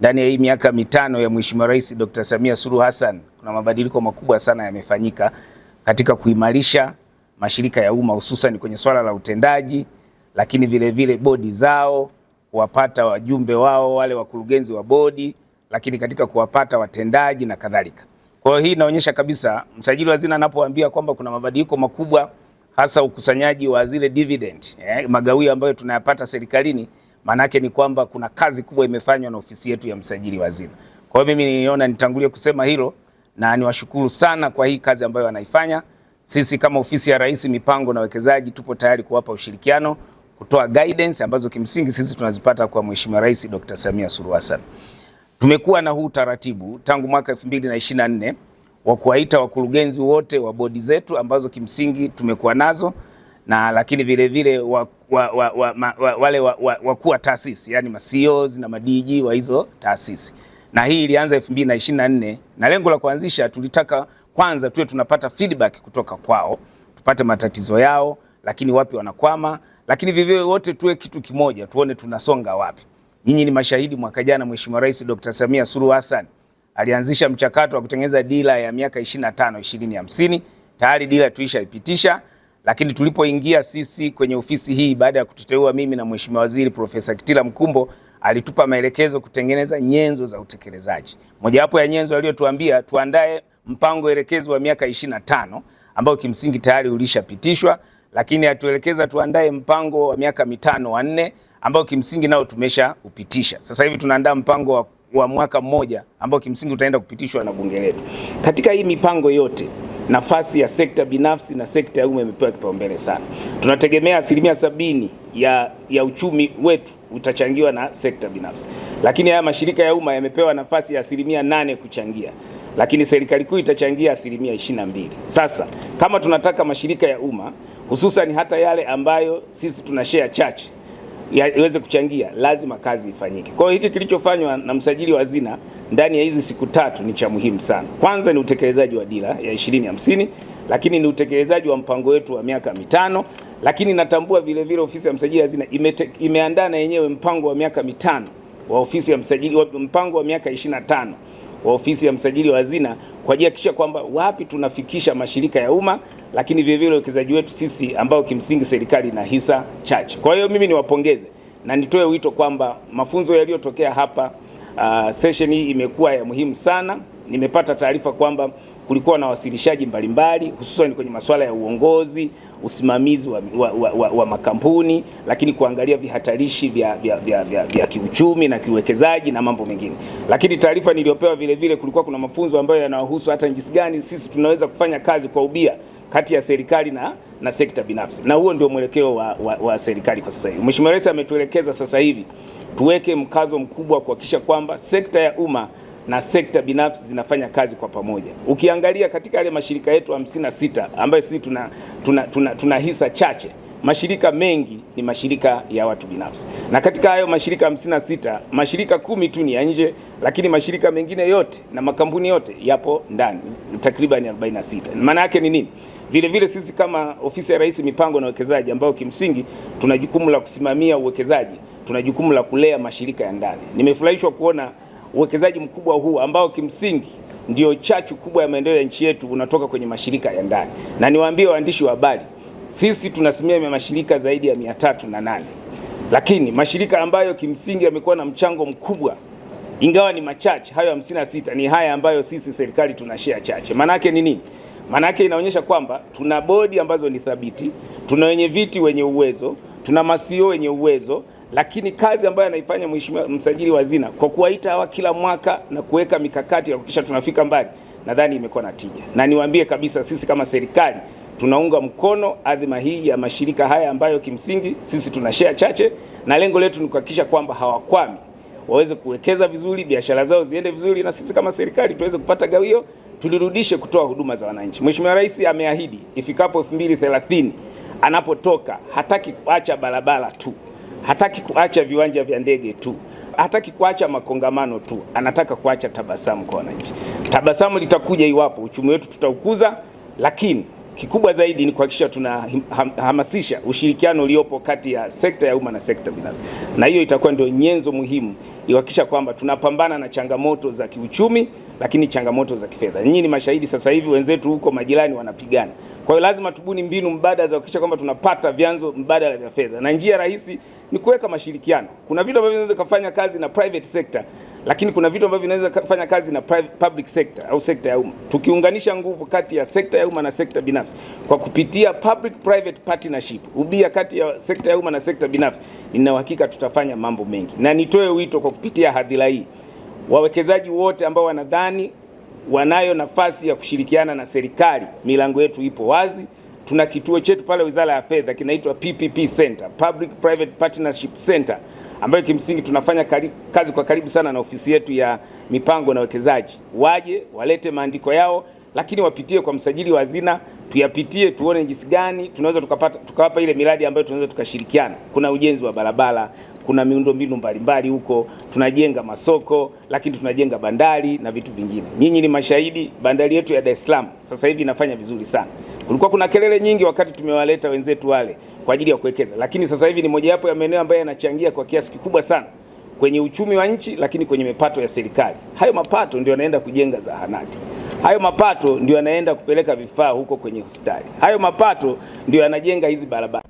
ndani ya hii miaka mitano ya Mheshimiwa Rais Dr. Samia Suluhu Hassan kuna mabadiliko makubwa sana yamefanyika katika kuimarisha mashirika ya umma, hususan kwenye swala la utendaji, lakini vile vile bodi zao, kuwapata wajumbe wao wale wakurugenzi wa bodi, lakini katika kuwapata watendaji na kadhalika. Kwa hiyo hii inaonyesha kabisa msajili wa hazina anapoambia kwamba kuna mabadiliko makubwa, hasa ukusanyaji wa zile dividend, magawio ambayo tunayapata serikalini, maana yake ni kwamba kuna kazi kubwa imefanywa na ofisi yetu ya msajili wa hazina. Kwa hiyo mimi niliona nitangulie kusema hilo na niwashukuru sana kwa hii kazi ambayo wanaifanya. Sisi kama ofisi ya Rais mipango na uwekezaji tupo tayari kuwapa ushirikiano, kutoa guidance ambazo kimsingi sisi tunazipata kwa Mheshimiwa Rais Dr. Samia Suluhu Hassan. Tumekuwa na huu taratibu tangu mwaka 2024 wa kuwaita wakurugenzi wote wa bodi zetu ambazo kimsingi tumekuwa nazo, na lakini vile vile wale wakuu wa taasisi, yani ma CEOs na ma DG wa hizo taasisi. Na hii ilianza 2024 na lengo la kuanzisha, tulitaka kwanza tuwe tunapata feedback kutoka kwao, tupate matatizo yao, lakini wapi wanakwama, lakini vivyo wote tuwe kitu kimoja, tuone tunasonga wapi. Nyinyi ni mashahidi, mwaka jana Mheshimiwa Rais Dr. Samia Suluhu Hassan alianzisha mchakato wa kutengeneza dira ya miaka 25 2050. Tayari dira tuishaipitisha, lakini tulipoingia sisi kwenye ofisi hii baada ya kututeua mimi na Mheshimiwa Waziri Profesa Kitila Mkumbo, alitupa maelekezo kutengeneza nyenzo za utekelezaji. Mojawapo ya nyenzo aliyotuambia tuandae mpango elekezo wa miaka 25 ambao kimsingi tayari ulishapitishwa, lakini atuelekeza tuandae mpango wa miaka mitano wa 4 ambao kimsingi nao tumesha upitisha. Sasa hivi tunaandaa mpango wa mwaka mmoja ambao kimsingi utaenda kupitishwa na bunge letu. Katika hii mipango yote, nafasi ya sekta binafsi na sekta ya umma imepewa kipaumbele sana. Tunategemea 70% ya uchumi wetu utachangiwa na sekta binafsi, lakini haya mashirika ya umma yamepewa nafasi ya 8% kuchangia, lakini serikali kuu itachangia 22%. Sasa kama tunataka mashirika ya umma hususan hata yale ambayo sisi tuna share chache iweze kuchangia, lazima kazi ifanyike. Kwa hiyo hiki kilichofanywa na msajili wa hazina ndani ya hizi siku 3 ni cha muhimu sana. Kwanza ni utekelezaji wa dira ya 2050, lakini ni utekelezaji wa mpango wetu wa miaka mitano, lakini natambua vile vile ofisi ya msajili wa hazina imeandaa na yenyewe mpango wa miaka mitano wa ofisi ya msajili, mpango wa miaka 25 wa ofisi ya msajili wa hazina kwa ajili ya kuhakikisha kwamba wapi tunafikisha mashirika ya umma, lakini vile vile uwekezaji wetu sisi ambao kimsingi serikali na hisa chache. Kwa hiyo mimi niwapongeze na nitoe wito kwamba mafunzo yaliyotokea hapa, session hii imekuwa ya muhimu sana. Nimepata taarifa kwamba kulikuwa na wasilishaji mbalimbali hususan kwenye masuala ya uongozi, usimamizi wa makampuni, lakini kuangalia vihatarishi vya kiuchumi na kiuwekezaji na mambo mengine. Lakini taarifa niliyopewa vile vile kulikuwa kuna mafunzo ambayo yanawahusu hata jinsi gani sisi tunaweza kufanya kazi kwa ubia kati ya serikali na sekta binafsi. Na huo ndio mwelekeo wa serikali kwa sasa hivi. Mheshimiwa Rais ametuelekeza sasa hivi tuweke mkazo mkubwa kuhakikisha kwamba sekta ya umma na sekta binafsi zinafanya kazi kwa pamoja. Ukiangalia katika yale mashirika yetu 56 ambayo sisi tuna hisa chache, mashirika mengi ni mashirika ya watu binafsi. Na katika hayo mashirika 56, mashirika 10 tu ni ya nje, lakini mashirika mengine yote na makampuni yote yapo ndani, takriban 46. Maana yake ni nini? Vile vile sisi kama ofisi ya Rais mipango na uwekezaji ambao kimsingi tuna jukumu la kusimamia uwekezaji, tuna jukumu la kulea mashirika ya ndani. Nimefurahishwa kuona uwekezaji mkubwa huu ambao kimsingi ndio chachu kubwa ya maendeleo ya nchi yetu unatoka kwenye mashirika ya ndani. Na niwaambie waandishi wa habari, sisi tunasimamia mashirika zaidi ya 308. Lakini mashirika ambayo kimsingi yamekuwa na mchango mkubwa, ingawa ni machache, hayo 56 ni haya ambayo sisi serikali tuna share chache. Maana yake ni nini? Maana yake inaonyesha kwamba tuna bodi ambazo ni thabiti, tuna wenye viti wenye uwezo, tuna ma-CEO wenye uwezo, lakini kazi ambayo anaifanya Mheshimiwa msajili wa hazina kwa kuwaita hawa kila mwaka na kuweka mikakati ya kuhakikisha tunafika mbali, nadhani imekuwa na tija. Na niwaambie kabisa sisi kama serikali tunaunga mkono adhima hii ya mashirika haya ambayo kimsingi sisi tuna share chache, na lengo letu ni kuhakikisha kwamba hawakwami, waweze kuwekeza vizuri, biashara zao ziende vizuri, na sisi kama serikali tuweze kupata gawio, tulirudishe kutoa huduma za wananchi. Mheshimiwa Rais ameahidi ifikapo 2030 anapotoka hataki kuacha barabara tu, hataki kuacha viwanja vya ndege tu, hataki kuacha makongamano tu, anataka kuacha tabasamu kwa wananchi. Tabasamu litakuja iwapo uchumi wetu tutaukuza, lakini kikubwa zaidi ni kuhakikisha tunahamasisha ushirikiano uliopo kati ya sekta ya umma na sekta binafsi, na hiyo itakuwa ndio nyenzo muhimu kuhakikisha kwamba tunapambana na changamoto za kiuchumi, lakini changamoto za kifedha. Nyinyi ni mashahidi, sasa hivi wenzetu huko majirani wanapigana. Kwa hiyo lazima tubuni mbinu mbadala za kuhakikisha kwamba tunapata vyanzo mbadala vya fedha, na njia rahisi ni kuweka mashirikiano. Kuna vitu ambavyo vinaweza kufanya kazi na private sector, lakini kuna vitu ambavyo vinaweza kufanya kazi na public sector au sekta ya umma. Tukiunganisha nguvu kati ya sekta ya umma na sekta binafsi kwa kupitia public private partnership, ubia kati ya sekta ya umma na sekta binafsi, nina uhakika tutafanya mambo mengi. Na nitoe wito kwa kupitia hadhira hii, wawekezaji wote ambao wanadhani wanayo nafasi ya kushirikiana na serikali, milango yetu ipo wazi. Tuna kituo chetu pale Wizara ya Fedha kinaitwa PPP Center, Public Private Partnership Center, ambayo kimsingi tunafanya kazi kwa karibu sana na ofisi yetu ya mipango na uwekezaji. Waje walete maandiko yao, lakini wapitie kwa msajili wa hazina, tuyapitie tuone jinsi gani tunaweza tukawapa ile miradi ambayo tunaweza tukashirikiana. Kuna ujenzi wa barabara, kuna miundombinu mbalimbali huko, tunajenga masoko, lakini tunajenga bandari na vitu vingine. Nyinyi ni mashahidi, bandari yetu ya Dar es Salaam sasa hivi inafanya vizuri sana. Kulikuwa kuna kelele nyingi wakati tumewaleta wenzetu wale kwa ajili ya kuwekeza, lakini sasa hivi ni mojawapo ya maeneo ambayo yanachangia kwa kiasi kikubwa sana kwenye uchumi wa nchi, lakini kwenye mapato ya serikali. Hayo mapato ndio yanaenda kujenga zahanati. Hayo mapato ndio yanaenda kupeleka vifaa huko kwenye hospitali. Hayo mapato ndio yanajenga hizi barabara.